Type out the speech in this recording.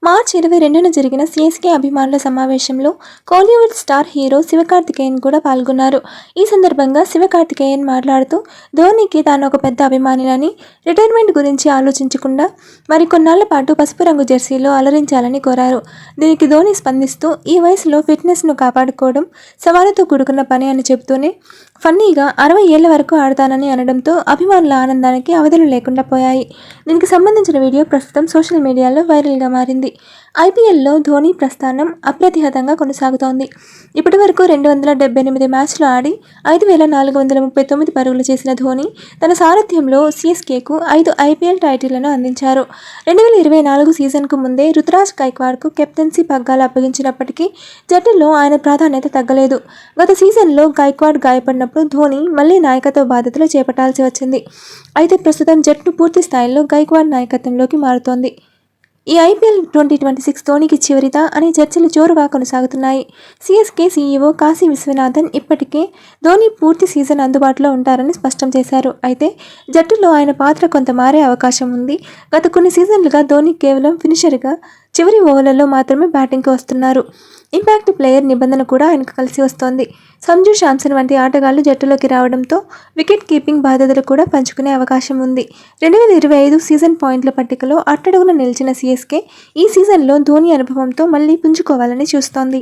మార్చి 22న జరిగిన సీఎస్కే అభిమానుల సమావేశంలో కోలీవుడ్ స్టార్ హీరో శివకార్తికేయన్ కూడా పాల్గొన్నారు. ఈ సందర్భంగా శివకార్తికేయన్ మాట్లాడుతూ ధోనీకి తాను ఒక పెద్ద అభిమానినని, రిటైర్మెంట్ గురించి ఆలోచించకుండా మరికొన్నాళ్ల పాటు పసుపు రంగు జెర్సీలో అలరించాలని కోరారు. దీనికి ధోనీ స్పందిస్తూ ఈ వయసులో ఫిట్నెస్ను కాపాడుకోవడం సవాలుతో కూడుకున్న పని అని చెబుతూనే ఫన్నీగా 60 ఏళ్ల వరకు ఆడతానని అనడంతో అభిమానుల ఆనందానికి అవధులు లేకుండా పోయాయి. దీనికి సంబంధించిన వీడియో ప్రస్తుతం సోషల్ మీడియాలో వైరల్గా మారింది. ఐపీఎల్లో ధోనీ ప్రస్థానం అప్రతిహతంగా కొనసాగుతోంది. ఇప్పటి వరకు 278 మ్యాచ్లు ఆడి 5,439 పరుగులు చేసిన ధోనీ తన సారథ్యంలో సీఎస్కేకు 5 ఐపీఎల్ టైటిళ్లను అందించారు. 2024 సీజన్కు ముందే రుతురాజ్ గైక్వాడ్కు కెప్టెన్సీ పగ్గాలు అప్పగించినప్పటికీ జట్టులో ఆయన ప్రాధాన్యత తగ్గలేదు. గత సీజన్లో గైక్వాడ్ గాయపడినప్పుడు ధోనీ మళ్లీ నాయకత్వ బాధ్యతలు చేపట్టాల్సి వచ్చింది. అయితే ప్రస్తుతం జట్టు పూర్తి స్థాయిలో గైక్వాడ్ నాయకత్వంలోకి మారుతోంది. ఈ ఐపీఎల్ 2026 ధోనీకి చివరిదా అనే చర్చలు జోరుగా కొనసాగుతున్నాయి. సీఎస్కే సీఈఓ కాశీ విశ్వనాథన్ ఇప్పటికే ధోనీ పూర్తి సీజన్ అందుబాటులో ఉంటారని స్పష్టం చేశారు. అయితే జట్టులో ఆయన పాత్ర కొంత మారే అవకాశం ఉంది. గత కొన్ని సీజన్లుగా ధోనీ కేవలం ఫినిషర్గా చివరి ఓవర్లలో మాత్రమే బ్యాటింగ్కు వస్తున్నారు. ఇంపాక్ట్ ప్లేయర్ నిబంధన కూడా ఆయనకు కలిసి వస్తోంది. సంజు శాంసన్ వంటి ఆటగాళ్లు జట్టులోకి రావడంతో వికెట్ కీపింగ్ బాధ్యతలు కూడా పంచుకునే అవకాశం ఉంది. 2025 సీజన్ పాయింట్ల పట్టికలో అట్టడుగున నిలిచిన సీఎస్కే ఈ సీజన్లో ధోనీ అనుభవంతో మళ్లీ పుంజుకోవాలని చూస్తోంది.